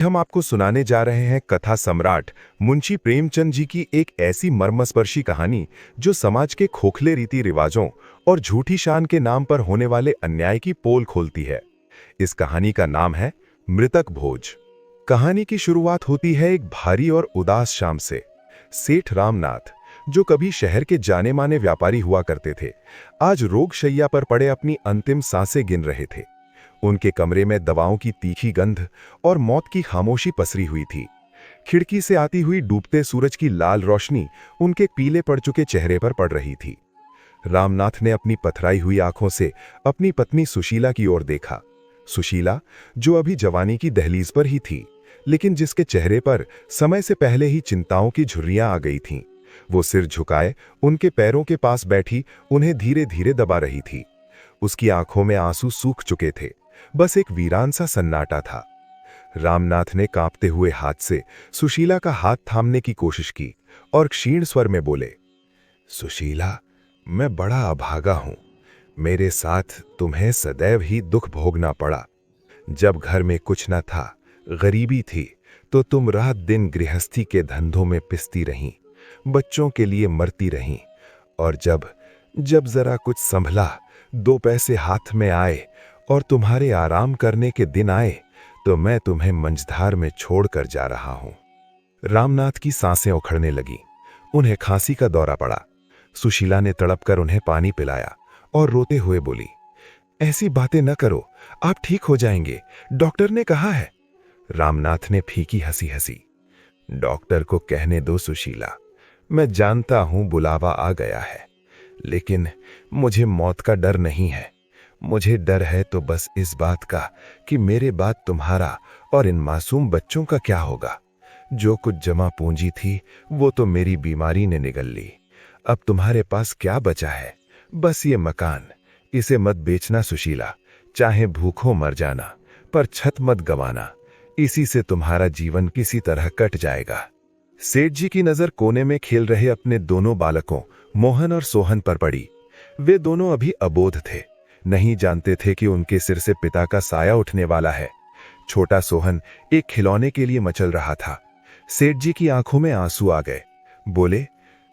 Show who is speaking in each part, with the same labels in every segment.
Speaker 1: हम आपको सुनाने जा रहे हैं कथा सम्राट मुंशी प्रेमचंद जी की एक ऐसी मर्मस्पर्शी कहानी जो समाज के खोखले रीति रिवाजों और झूठी शान के नाम पर होने वाले अन्याय की पोल खोलती है। इस कहानी का नाम है मृतक भोज। कहानी की शुरुआत होती है एक भारी और उदास शाम से। सेठ रामनाथ, जो कभी शहर के जाने माने व्यापारी हुआ करते थे, आज रोगशैया पर पड़े अपनी अंतिम सांसें गिन रहे थे। उनके कमरे में दवाओं की तीखी गंध और मौत की खामोशी पसरी हुई थी। खिड़की से आती हुई डूबते सूरज की लाल रोशनी उनके पीले पड़ चुके चेहरे पर पड़ रही थी। रामनाथ ने अपनी पथराई हुई आंखों से अपनी पत्नी सुशीला की ओर देखा। सुशीला, जो अभी जवानी की दहलीज पर ही थी, लेकिन जिसके चेहरे पर समय से पहले ही चिंताओं की झुर्रियां आ गई थीं। वो सिर झुकाए उनके पैरों के पास बैठी उन्हें धीरे धीरे दबा रही थी। उसकी आंखों में आंसू सूख चुके थे, बस एक वीरान सा सन्नाटा था। रामनाथ ने कांपते हुए हाथ से सुशीला का हाथ थामने की कोशिश की और क्षीण स्वर में बोले, सुशीला, मैं बड़ा अभागा हूं। मेरे साथ तुम्हें सदैव ही दुख भोगना पड़ा। जब घर में कुछ न था, गरीबी थी, तो तुम रात दिन गृहस्थी के धंधों में पिसती रहीं, बच्चों के लिए मरती रहीं। और जब जब जरा कुछ संभला, दो पैसे हाथ में आए और तुम्हारे आराम करने के दिन आए, तो मैं तुम्हें मंझधार में छोड़कर जा रहा हूं। रामनाथ की सांसें उखड़ने लगी। उन्हें खांसी का दौरा पड़ा। सुशीला ने तड़पकर उन्हें पानी पिलाया और रोते हुए बोली, ऐसी बातें न करो, आप ठीक हो जाएंगे, डॉक्टर ने कहा है। रामनाथ ने फीकी हंसी हंसी। डॉक्टर को कहने दो सुशीला, मैं जानता हूं बुलावा आ गया है, लेकिन मुझे मौत का डर नहीं है। मुझे डर है तो बस इस बात का कि मेरे बाद तुम्हारा और इन मासूम बच्चों का क्या होगा। जो कुछ जमा पूंजी थी वो तो मेरी बीमारी ने निगल ली। अब तुम्हारे पास क्या बचा है? बस ये मकान। इसे मत बेचना सुशीला, चाहे भूखों मर जाना, पर छत मत गंवाना। इसी से तुम्हारा जीवन किसी तरह कट जाएगा। सेठ जी की नजर कोने में खेल रहे अपने दोनों बालकों मोहन और सोहन पर पड़ी। वे दोनों अभी अबोध थे, नहीं जानते थे कि उनके सिर से पिता का साया उठने वाला है। छोटा सोहन एक खिलौने के लिए मचल रहा था। सेठ जी की आंखों में आंसू आ गए। बोले,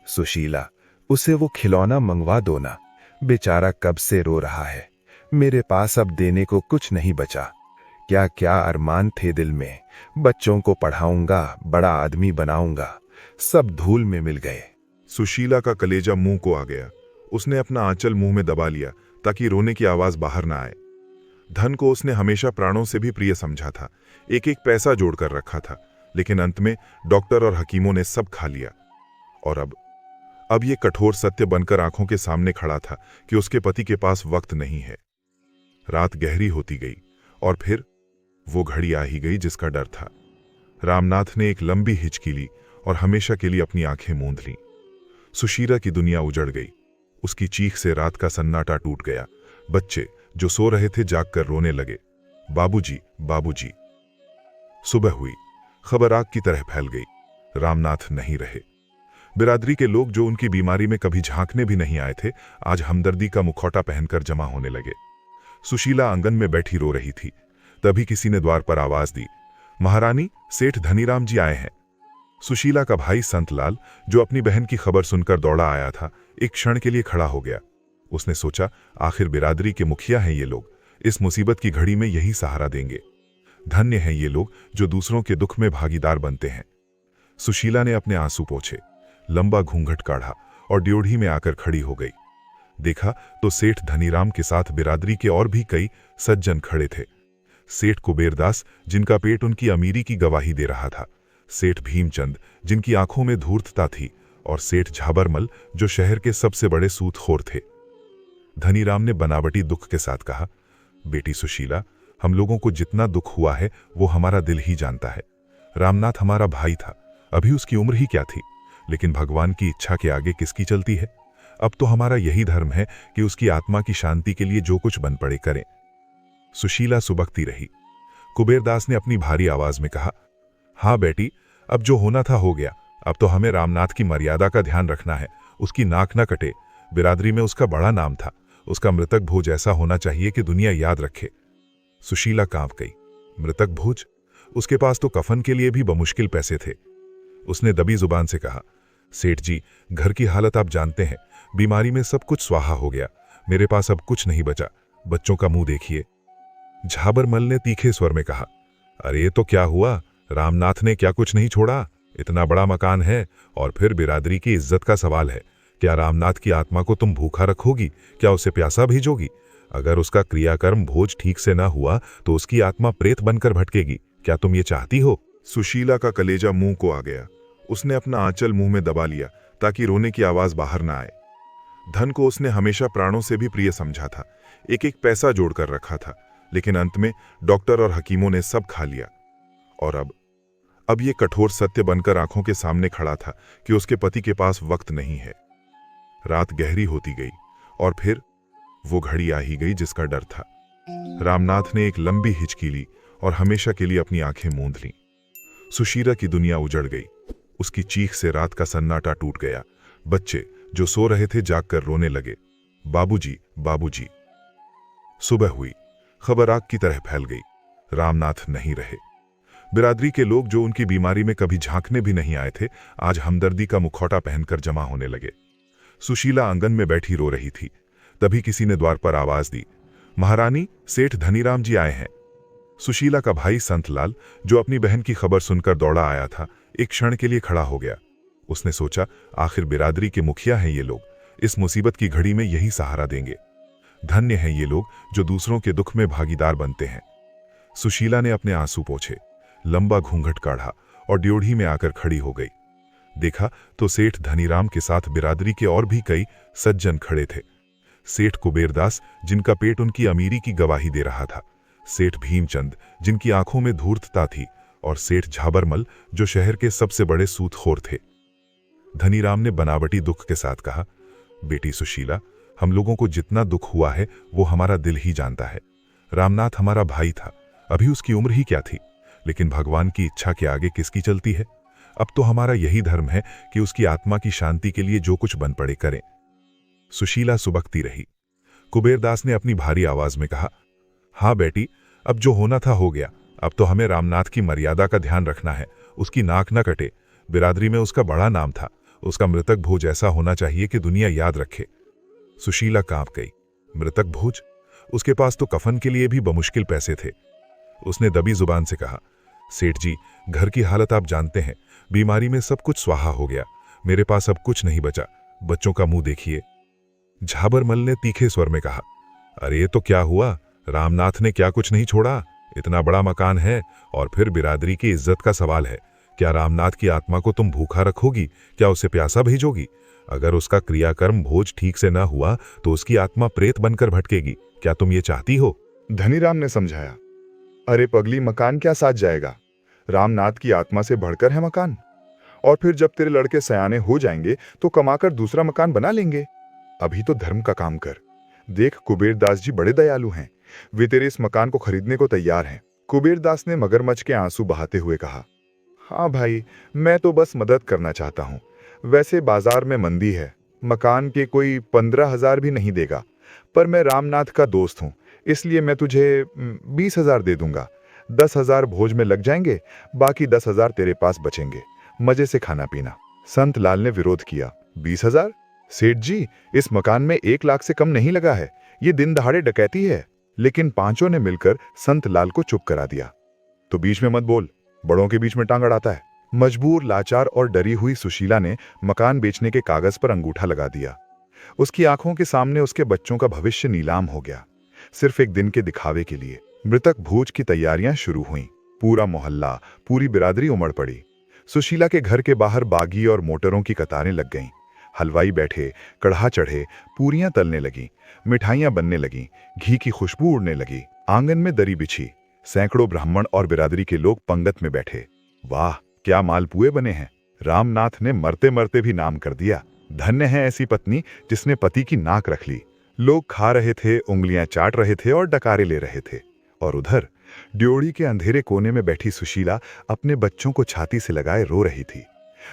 Speaker 1: सुशीला, उसे वो खिलौना मंगवा दो ना, बेचारा कब से रो रहा है। मेरे पास अब देने को कुछ नहीं बचा। क्या क्या अरमान थे दिल में, बच्चों को पढ़ाऊंगा, बड़ा आदमी बनाऊंगा, सब धूल में मिल गए।
Speaker 2: सुशीला का कलेजा मुंह को आ गया। उसने अपना आंचल मुंह में दबा लिया ताकि रोने की आवाज बाहर ना आए। धन को उसने हमेशा प्राणों से भी प्रिय समझा था, एक एक पैसा जोड़कर रखा था, लेकिन अंत में डॉक्टर और हकीमों ने सब खा लिया। और अब ये कठोर सत्य बनकर आंखों के सामने खड़ा था कि उसके पति के पास वक्त नहीं है। रात गहरी होती गई और फिर वो घड़ी आ ही गई जिसका डर था। रामनाथ ने एक लंबी हिचकी ली और हमेशा के लिए अपनी आंखें मूंद लीं। सुशीला की दुनिया उजड़ गई। उसकी चीख से रात का सन्नाटा टूट गया। बच्चे जो सो रहे थे जागकर रोने लगे, बाबूजी, बाबूजी। सुबह हुई, खबर आग की तरह फैल गई। रामनाथ नहीं रहे। बिरादरी के लोग जो उनकी बीमारी में कभी झांकने भी नहीं आए थे, आज हमदर्दी का मुखौटा पहनकर जमा होने लगे। सुशीला आंगन में बैठी रो रही थी। तभी किसी ने द्वार पर आवाज दी, महारानी, सेठ धनीराम जी आए हैं। सुशीला का भाई संतलाल, जो अपनी बहन की खबर सुनकर दौड़ा आया था, एक क्षण के लिए खड़ा हो गया। उसने सोचा, आखिर बिरादरी के मुखिया हैं ये लोग, इस मुसीबत की घड़ी में यही सहारा देंगे। धन्य हैं ये लोग जो दूसरों के दुख में भागीदार बनते हैं। सुशीला ने अपने आंसू पोंछे, लंबा घूंघट काढ़ा और ड्योढ़ी में आकर खड़ी हो गई। देखा तो सेठ धनीराम के साथ बिरादरी के और भी कई सज्जन खड़े थे। सेठ कुबेरदास, जिनका पेट उनकी अमीरी की गवाही दे रहा था, सेठ भीमचंद, जिनकी आंखों में धूर्तता थी, और सेठ झाबरमल, जो शहर के सबसे बड़े सूतखोर थे। धनीराम ने बनावटी दुख के साथ कहा, बेटी सुशीला, हम लोगों को जितना दुख हुआ है वो हमारा दिल ही जानता है। रामनाथ हमारा भाई था, अभी उसकी उम्र ही क्या थी, लेकिन भगवान की इच्छा के आगे किसकी चलती है। अब तो हमारा यही धर्म है कि उसकी आत्मा की शांति के लिए जो कुछ बन पड़े करें। सुशीला सुबकती रही। कुबेरदास ने अपनी भारी आवाज में कहा, हाँ बेटी, अब जो होना था हो गया। अब तो हमें रामनाथ की मर्यादा का ध्यान रखना है, उसकी नाक न कटे। बिरादरी में उसका बड़ा नाम था, उसका मृतक भोज ऐसा होना चाहिए कि दुनिया याद रखे। सुशीला कांप गई। मृतक भोज? उसके पास तो कफन के लिए भी बमुश्किल पैसे थे। उसने दबी जुबान से कहा, सेठ जी, घर की हालत आप जानते हैं, बीमारी में सब कुछ स्वाहा हो गया, मेरे पास अब कुछ नहीं बचा, बच्चों का मुंह देखिए। झाबरमल ने तीखे स्वर में कहा, अरे ये तो क्या हुआ, रामनाथ ने क्या कुछ नहीं छोड़ा? इतना बड़ा मकान है और फिर बिरादरी की इज्जत का सवाल है। क्या रामनाथ की आत्मा को तुम भूखा रखोगी? क्या उसे प्यासा भेजोगी? अगर उसका क्रियाकर्म भोज ठीक से ना हुआ तो उसकी आत्मा प्रेत बनकर भटकेगी। क्या तुम ये चाहती हो? सुशीला का कलेजा मुंह को आ गया। उसने अपना आंचल मुंह में दबा लिया ताकि रोने की आवाज बाहर ना आए। धन को उसने हमेशा प्राणों से भी प्रिय समझा था, एक एक पैसा जोड़कर रखा था, लेकिन अंत में डॉक्टर और हकीमों ने सब खा लिया। और अब ये कठोर सत्य बनकर आंखों के सामने खड़ा था कि उसके पति के पास वक्त नहीं है। रात गहरी होती गई और फिर वो घड़ी आ ही गई जिसका डर था। रामनाथ ने एक लंबी हिचकी ली और हमेशा के लिए अपनी आंखें मूंद लीं। सुशीला की दुनिया उजड़ गई। उसकी चीख से रात का सन्नाटा टूट गया। बच्चे जो सो रहे थे जागकर रोने लगे, बाबूजी, बाबूजी। सुबह हुई, खबर आग की तरह फैल गई। रामनाथ नहीं रहे। बिरादरी के लोग जो उनकी बीमारी में कभी झांकने भी नहीं आए थे, आज हमदर्दी का मुखौटा पहनकर जमा होने लगे। सुशीला आंगन में बैठी रो रही थी। तभी किसी ने द्वार पर आवाज दी, महारानी, सेठ धनीराम जी आए हैं। सुशीला का भाई संतलाल, जो अपनी बहन की खबर सुनकर दौड़ा आया था, एक क्षण के लिए खड़ा हो गया। उसने सोचा, आखिर बिरादरी के मुखिया हैं ये लोग, इस मुसीबत की घड़ी में यही सहारा देंगे। धन्य हैं ये लोग जो दूसरों के दुख में भागीदार बनते हैं। सुशीला ने अपने आंसू पोंछे, लंबा घूंघट काढ़ा और ड्योढ़ी में आकर खड़ी हो गई। देखा तो सेठ धनीराम के साथ बिरादरी के और भी कई सज्जन खड़े थे। सेठ कुबेरदास, जिनका पेट उनकी अमीरी की गवाही दे रहा था, सेठ भीमचंद, जिनकी आंखों में धूर्तता थी, और सेठ झाबरमल, जो शहर के सबसे बड़े सूतखोर थे। धनीराम ने बनावटी दुख के साथ कहा, बेटी सुशीला, हम लोगों को जितना दुख हुआ है वो हमारा दिल ही जानता है। रामनाथ हमारा भाई था, अभी उसकी उम्र ही क्या थी, लेकिन भगवान की इच्छा के आगे किसकी चलती है। अब तो हमारा यही धर्म है कि उसकी आत्मा की शांति के लिए जो कुछ बन पड़े करें। सुशीला सुबकती रही। कुबेरदास ने अपनी भारी आवाज में कहा, हाँ बेटी, अब जो होना था हो गया। अब तो हमें रामनाथ की मर्यादा का ध्यान रखना है, उसकी नाक न कटे। बिरादरी में उसका बड़ा नाम था, उसका मृतक भोज ऐसा होना चाहिए कि दुनिया याद रखे। सुशीला कांप गई। मृतक भोज? उसके पास तो कफन के लिए भी बमुश्किल पैसे थे। उसने दबी जुबान से कहा, सेठ जी, घर की हालत आप जानते हैं, बीमारी में सब कुछ स्वाहा हो गया, मेरे पास अब कुछ नहीं बचा, बच्चों का मुंह देखिए। झाबरमल ने तीखे स्वर में कहा, अरे ये तो क्या हुआ, रामनाथ ने क्या कुछ नहीं छोड़ा? इतना बड़ा मकान है और फिर बिरादरी की इज्जत का सवाल है। क्या रामनाथ की आत्मा को तुम भूखा रखोगी? क्या उसे प्यासा भेजोगी? अगर उसका क्रियाकर्म भोज ठीक से ना हुआ तो उसकी आत्मा प्रेत बनकर भटकेगी। क्या तुम ये चाहती हो?
Speaker 3: धनीराम ने समझाया, अरे पगली, मकान क्या साज जाएगा? रामनाथ की आत्मा से बढ़कर है मकान। और फिर जब तेरे लड़के सयाने हो जाएंगे तो कमाकर दूसरा मकान बना लेंगे। अभी तो धर्म का काम कर। देख, कुबेरदास जी बड़े दयालु हैं, वे तेरे इस मकान को खरीदने को तैयार हैं। कुबेरदास ने मगरमच्छ के आंसू बहाते हुए कहा, हाँ भाई, मैं तो बस मदद करना चाहता हूँ। वैसे बाजार में मंदी है, मकान के कोई 15,000 भी नहीं देगा, पर मैं रामनाथ का दोस्त हूँ, इसलिए मैं तुझे 20,000 दे दूंगा। 10,000 भोज में लग जाएंगे, बाकी 10,000 तेरे पास बचेंगे, मजे से खाना पीना। संत लाल ने विरोध किया, 20,000? सेठ जी, इस मकान में 1 लाख से कम नहीं लगा है, ये दिन दहाड़े डकैती है। लेकिन पांचों ने मिलकर संत लाल को चुप करा दिया। तो बीच में मत बोल, बड़ों के बीच में टांग अड़ाता है। मजबूर, लाचार और डरी हुई सुशीला ने मकान बेचने के कागज पर अंगूठा लगा दिया। उसकी आंखों के सामने उसके बच्चों का भविष्य नीलाम हो गया, सिर्फ एक दिन के दिखावे के लिए। मृतक भोज की तैयारियां शुरू हुईं। पूरा मोहल्ला, पूरी बिरादरी उमड़ पड़ी। सुशीला के घर के बाहर बागी और मोटरों की कतारें लग गईं। हलवाई बैठे, कढ़ा चढ़े, पूरियां तलने लगी, मिठाइयां बनने लगीं, घी की खुशबू उड़ने लगी। आंगन में दरी बिछी, सैकड़ों ब्राह्मण और बिरादरी के लोग पंगत में बैठे। वाह, क्या मालपुए बने हैं! रामनाथ ने मरते मरते भी नाम कर दिया। धन्य है ऐसी पत्नी जिसने पति की नाक रख ली। लोग खा रहे थे, उंगलियां चाट रहे थे और डकारे ले रहे थे। और उधर ड्योढ़ी के अंधेरे कोने में बैठी सुशीला अपने बच्चों को छाती से लगाए रो रही थी।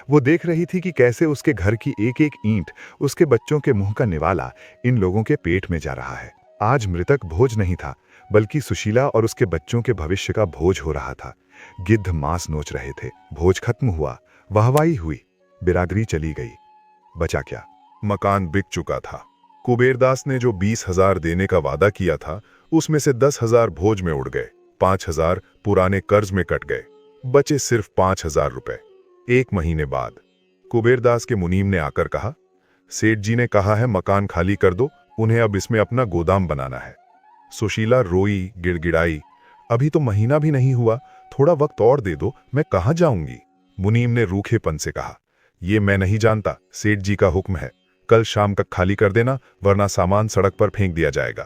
Speaker 3: वो देख रही थी कि कैसे उसके घर की एक एक ईंट, उसके बच्चों के मुंह का निवाला इन लोगों के पेट में जा रहा है। आज मृतक भोज नहीं था, बल्कि सुशीला और उसके बच्चों के भविष्य का भोज हो रहा था। गिद्ध मांस नोच रहे थे। भोज खत्म हुआ, वाहवाही हुई, बिरादरी चली गई। बचा क्या?
Speaker 2: मकान बिक चुका था। कुबेरदास ने जो 20,000 देने का वादा किया था, उसमें से 10,000 भोज में उड़ गए, 5,000 पुराने कर्ज में कट गए, बचे सिर्फ 5,000 रुपए। 1 महीने बाद कुबेरदास के मुनीम ने आकर कहा, सेठ जी ने कहा है मकान खाली कर दो, उन्हें अब इसमें अपना गोदाम बनाना है। सुशीला रोई, गिड़गिड़ाई, अभी तो महीना भी नहीं हुआ, थोड़ा वक्त और दे दो, मैं कहाँ जाऊंगी। मुनीम ने रूखेपन से कहा, ये मैं नहीं जानता, सेठ जी का हुक्म है, कल शाम तक खाली कर देना, वरना सामान सड़क पर फेंक दिया जाएगा।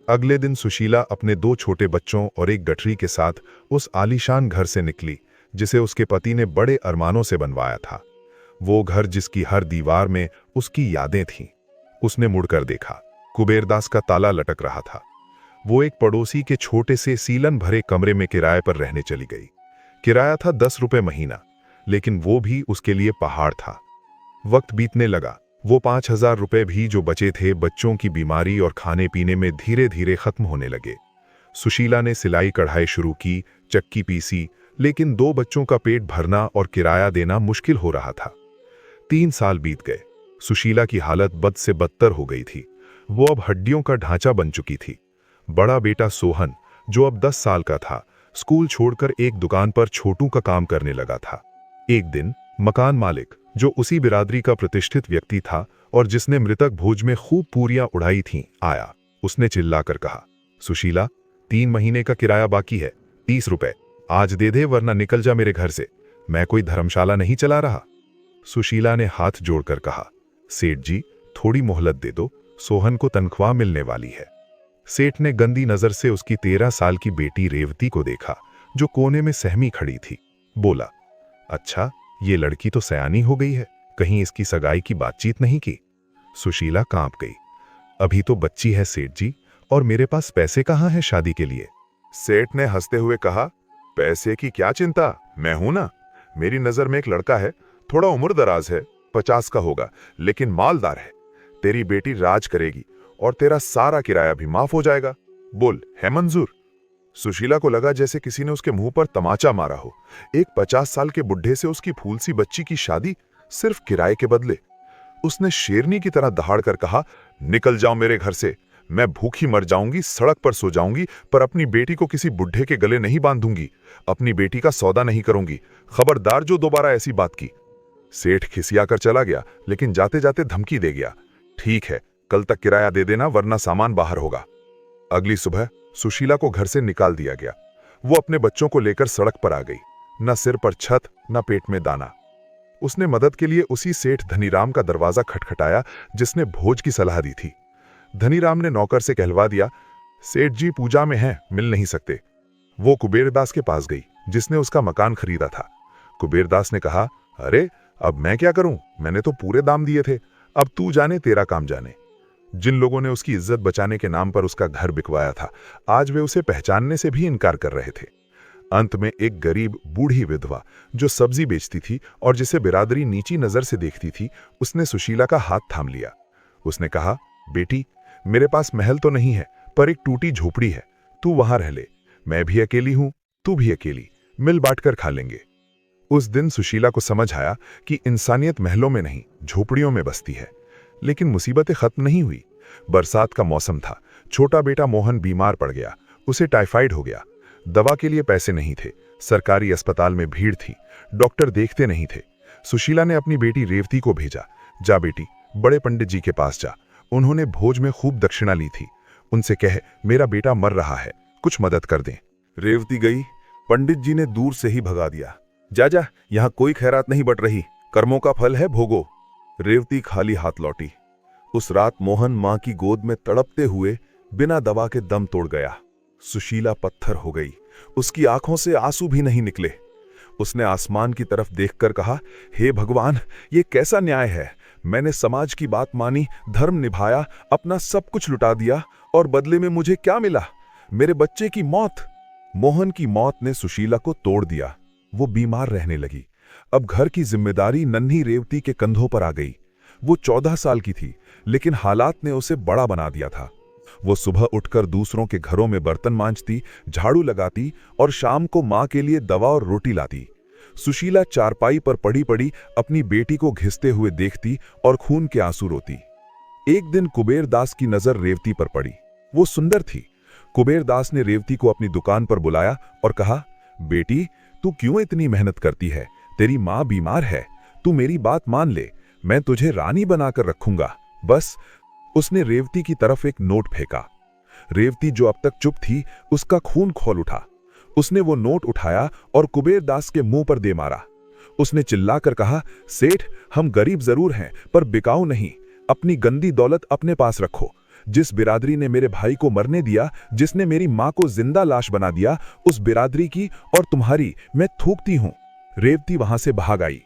Speaker 2: अगले दिन सुशीला अपने 2 छोटे बच्चों और एक गठरी के साथ उस आलीशान घर से निकली जिसे उसके पति ने बड़े अरमानों से बनवाया था। वो घर जिसकी हर दीवार में उसकी यादें थीं। उसने मुड़कर देखा, कुबेरदास का ताला लटक रहा था। वो एक पड़ोसी के छोटे से सीलन भरे कमरे में किराए पर रहने चली गई। किराया था 10 रुपए महीना, लेकिन वो भी उसके लिए पहाड़ था। वक्त बीतने लगा, वो 5,000 रुपए भी जो बचे थे बच्चों की बीमारी और खाने पीने में धीरे धीरे खत्म होने लगे। सुशीला ने सिलाई कढ़ाई शुरू की, चक्की पीसी, लेकिन 2 बच्चों का पेट भरना और किराया देना मुश्किल हो रहा था। 3 साल बीत गए। सुशीला की हालत बद से बदतर हो गई थी। वो अब हड्डियों का ढांचा बन चुकी थी। बड़ा बेटा सोहन, जो अब 10 साल का था, स्कूल छोड़कर एक दुकान पर छोटू का काम करने लगा था। एक दिन मकान मालिक, जो उसी बिरादरी का प्रतिष्ठित व्यक्ति था और जिसने मृतक भोज में खूब पूरियां उड़ाई थीं, आया। उसने चिल्लाकर कहा, सुशीला, 3 महीने का किराया बाकी है, 30 रुपए आज दे दे, वरना निकल जा मेरे घर से, मैं कोई धर्मशाला नहीं चला रहा। सुशीला ने हाथ जोड़कर कहा, सेठ जी, थोड़ी मोहलत दे दो, सोहन को तनख्वाह मिलने वाली है। सेठ ने गंदी नजर से उसकी 13 साल की बेटी रेवती को देखा, जो कोने में सहमी खड़ी थी। बोला, अच्छा, ये लड़की तो सयानी हो गई है, कहीं इसकी सगाई की बातचीत नहीं की। सुशीला कांप गई। अभी तो बच्ची है सेठ जी, और मेरे पास पैसे कहाँ हैं शादी के लिए। सेठ ने हंसते हुए कहा, पैसे की क्या चिंता, मैं हूं ना। मेरी नजर में एक लड़का है, थोड़ा उम्र दराज है, 50 का होगा, लेकिन मालदार है। तेरी बेटी राज करेगी और तेरा सारा किराया भी माफ हो जाएगा। बोल, है मंजूर? सुशीला को लगा जैसे किसी ने उसके मुंह पर तमाचा मारा हो। एक 50 साल के बुढ़े से उसकी फूल सी बच्ची की शादी, सिर्फ किराए के बदले। उसने शेरनी की तरह दहाड़ कर कहा, निकल जाओ मेरे घर से, मैं भूखी मर जाऊंगी, सड़क पर सो जाऊंगी, पर अपनी बेटी को किसी बुढ़े के गले नहीं बांधूंगी, अपनी बेटी का सौदा नहीं करूंगी, खबरदार जो दोबारा ऐसी बात की। सेठ खिसियाकर चला गया, लेकिन जाते जाते धमकी दे गया, ठीक है, कल तक किराया दे देना, वरना सामान बाहर होगा। अगली सुबह सुशीला को घर से निकाल दिया गया। वो अपने बच्चों को लेकर सड़क पर आ गई, न सिर पर छत, न पेट में दाना। उसने मदद के लिए उसी सेठ धनीराम का दरवाजा खटखटाया जिसने भोज की सलाह दी थी। धनीराम ने नौकर से कहलवा दिया, सेठ जी पूजा में हैं, मिल नहीं सकते। वो कुबेरदास के पास गई, जिसने उसका मकान खरीदा था। कुबेरदास ने कहा, अरे अब मैं क्या करूं, मैंने तो पूरे दाम दिए थे, अब तू जाने, तेरा काम जाने। जिन लोगों ने उसकी इज्जत बचाने के नाम पर उसका घर बिकवाया था, आज वे उसे पहचानने से भी इनकार कर रहे थे। अंत में एक गरीब बूढ़ी विधवा, जो सब्जी बेचती थी और जिसे बिरादरी नीची नजर से देखती थी, उसने सुशीला का हाथ थाम लिया। उसने कहा, बेटी, मेरे पास महल तो नहीं है, पर एक टूटी झोपड़ी है, तू वहां रह ले। मैं भी अकेली हूं, तू भी अकेली, मिल बांटकर खा लेंगे। उस दिन सुशीला को समझ आया कि इंसानियत महलों में नहीं, झोपड़ियों में बसती है। लेकिन मुसीबतें खत्म नहीं हुई। बरसात का मौसम था। छोटा बेटा मोहन बीमार पड़ गया, उसे टाइफाइड हो गया। दवा के लिए पैसे नहीं थे, सरकारी अस्पताल में भीड़ थी, डॉक्टर देखते नहीं थे। सुशीला ने अपनी बेटी रेवती को भेजा, जा बेटी, बड़े पंडित जी के पास जा, उन्होंने भोज में खूब दक्षिणा ली थी, उनसे कह मेरा बेटा मर रहा है, कुछ मदद कर दें।
Speaker 1: रेवती गई, पंडित जी ने दूर से ही भगा दिया, जा जा, यहां कोई खैरात नहीं बट रही, कर्मों का फल है, भोगो। रेवती खाली हाथ लौटी। उस रात मोहन मां की गोद में तड़पते हुए बिना दवा के दम तोड़ गया। सुशीला पत्थर हो गई, उसकी आंखों से आंसू भी नहीं निकले। उसने आसमान की तरफ देखकर कहा, हे भगवान, ये कैसा न्याय है। मैंने समाज की बात मानी, धर्म निभाया, अपना सब कुछ लुटा दिया, और बदले में मुझे क्या मिला? मेरे बच्चे की मौत। मोहन की मौत ने सुशीला को तोड़ दिया। वो बीमार रहने लगी। अब घर की जिम्मेदारी नन्ही रेवती के कंधों पर आ गई। वो 14 साल की थी, लेकिन हालात ने उसे बड़ा बना दिया था। वो सुबह उठकर दूसरों के घरों में बर्तन मांजती, झाड़ू लगाती और शाम को माँ के लिए दवा और रोटी लाती। सुशीला चारपाई पर पड़ी पड़ी अपनी बेटी को घिसते हुए देखती और खून के आंसू रोती। एक दिन कुबेर दास की नजर रेवती पर पड़ी। वो सुंदर थी। कुबेर दास ने रेवती को अपनी दुकान पर बुलाया और कहा, बेटी, तू क्यों इतनी मेहनत करती है? तेरी माँ बीमार है, तू मेरी बात मान ले, मैं तुझे रानी बनाकर रखूंगा। बस। उसने रेवती की तरफ एक नोट फेंका। रेवती, जो अब तक चुप थी, उसका खून खौल उठा। उसने वो नोट उठाया और कुबेर दास के मुंह पर दे मारा। उसने चिल्लाकर कहा, सेठ, हम गरीब जरूर हैं पर बिकाऊ नहीं। अपनी गंदी दौलत अपने पास रखो। जिस बिरादरी ने मेरे भाई को मरने दिया, जिसने मेरी मां को जिंदा लाश बना दिया, उस बिरादरी की और तुम्हारी मैं थूकती हूं। रेवती वहां से भाग आई।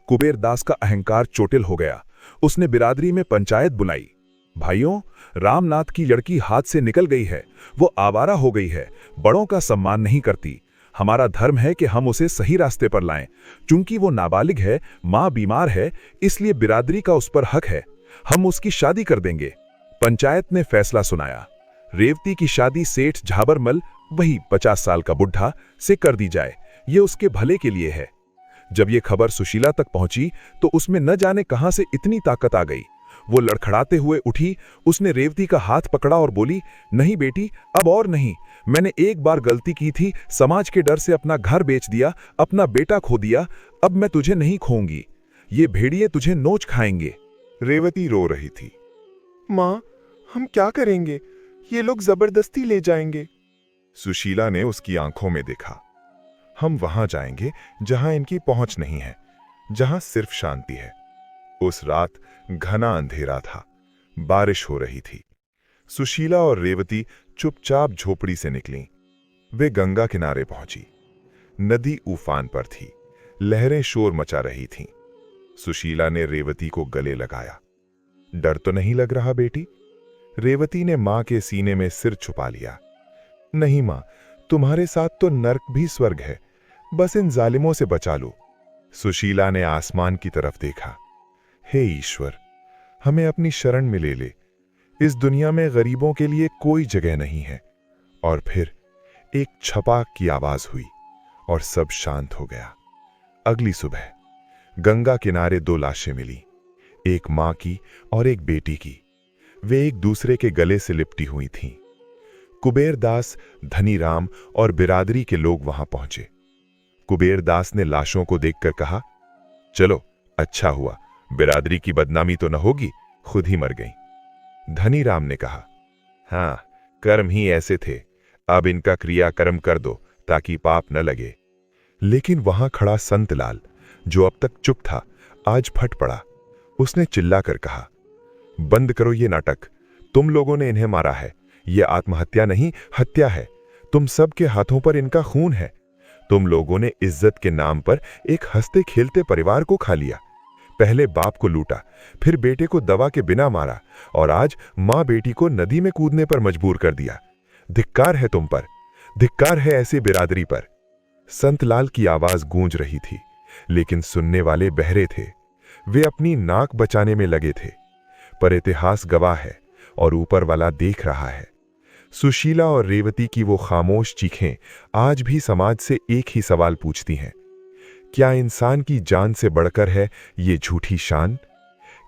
Speaker 1: कुबेर दास का अहंकार चोटिल हो गया। उसने बिरादरी में पंचायत बुलाई। भाइयों, रामनाथ की लड़की हाथ से निकल गई है। वो आवारा हो गई है, बड़ों का सम्मान नहीं करती। हमारा धर्म है कि हम उसे सही रास्ते पर लाएं। चूंकि वो नाबालिग है, मां बीमार है, इसलिए बिरादरी का उस पर हक है। हम उसकी शादी कर देंगे। पंचायत ने फैसला सुनाया। रेवती की शादी सेठ झाबरमल, वही 50 साल का बुढ़ा, से कर दी जाए। ये उसके भले के लिए है। जब ये खबर सुशीला तक पहुंची तो उसमें न जाने कहां से इतनी ताकत आ गई। वो लड़खड़ाते हुए उठी। उसने रेवती का हाथ पकड़ा और बोली, नहीं बेटी, अब और नहीं। मैंने एक बार गलती की थी, समाज के डर से अपना घर बेच दिया, अपना बेटा खो दिया। अब मैं तुझे नहीं खोऊंगी। ये भेड़िए तुझे नोच खाएंगे।
Speaker 3: रेवती रो रही थी। माँ, हम क्या करेंगे? ये लोग जबरदस्ती ले जाएंगे। सुशीला ने उसकी आंखों में देखा। हम वहां जाएंगे जहां इनकी पहुंच नहीं है, जहां सिर्फ शांति है। उस रात घना अंधेरा था, बारिश हो रही थी। सुशीला और रेवती चुपचाप झोपड़ी से निकलीं। वे गंगा किनारे पहुंची। नदी उफान पर थी, लहरें शोर मचा रही थीं। सुशीला ने रेवती को गले लगाया। डर तो नहीं लग रहा बेटी? रेवती ने मां के सीने में सिर छुपा लिया। नहीं मां, तुम्हारे साथ तो नर्क भी स्वर्ग है, बस इन जालिमों से बचा लो। सुशीला ने आसमान की तरफ देखा। हे ईश्वर, हमें अपनी शरण में ले ले। इस दुनिया में गरीबों के लिए कोई जगह नहीं है। और फिर एक छपाक की आवाज हुई और सब शांत हो गया। अगली सुबह गंगा किनारे 2 लाशें मिली, एक मां की और एक बेटी की। वे एक दूसरे के गले से लिपटी हुई थीं। कुबेर दास, धनीराम और बिरादरी के लोग वहां पहुंचे। कुबेर दास ने लाशों को देखकर कहा, चलो, अच्छा हुआ, बिरादरी की बदनामी तो न होगी, खुद ही मर गई। धनीराम ने कहा, हां, कर्म ही ऐसे थे, अब इनका क्रियाकर्म कर दो ताकि पाप न लगे। लेकिन वहां खड़ा संतलाल, जो अब तक चुप था, आज फट पड़ा। उसने चिल्लाकर कहा, बंद करो ये नाटक। तुम लोगों ने इन्हें मारा है। ये आत्महत्या नहीं, हत्या है। तुम सब के हाथों पर इनका खून है। तुम लोगों ने इज्जत के नाम पर एक हंसते खेलते परिवार को खा लिया। पहले बाप को लूटा, फिर बेटे को दवा के बिना मारा और आज मां बेटी को नदी में कूदने पर मजबूर कर दिया। धिक्कार है तुम पर, धिक्कार है ऐसी बिरादरी पर। संतलाल की आवाज गूंज रही थी, लेकिन सुनने वाले बहरे थे। वे अपनी नाक बचाने में लगे थे। पर इतिहास गवाह है और ऊपर वाला देख रहा है। सुशीला और रेवती की वो खामोश चीखें आज भी समाज से एक ही सवाल पूछती हैं, क्या इंसान की जान से बढ़कर है ये झूठी शान?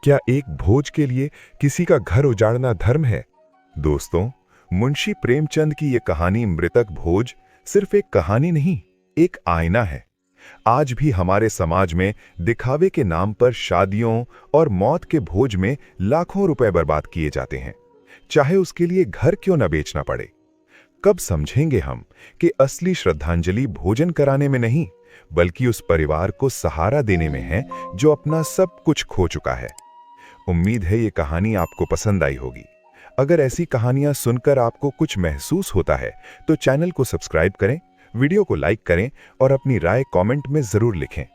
Speaker 3: क्या एक भोज के लिए किसी का घर उजाड़ना धर्म है? दोस्तों, मुंशी प्रेमचंद की ये कहानी मृतक भोज सिर्फ एक कहानी नहीं, एक आईना है। आज भी हमारे समाज में दिखावे के नाम पर शादियों और मौत के भोज में लाखों रुपए बर्बाद किए जाते हैं, चाहे उसके लिए घर क्यों न बेचना पड़े। कब समझेंगे हम कि असली श्रद्धांजलि भोजन कराने में नहीं, बल्कि उस परिवार को सहारा देने में है जो अपना सब कुछ खो चुका है। उम्मीद है ये कहानी आपको पसंद आई होगी। अगर ऐसी कहानियां सुनकर आपको कुछ महसूस होता है तो चैनल को सब्सक्राइब करें, वीडियो को लाइक करें और अपनी राय कमेंट में जरूर लिखें।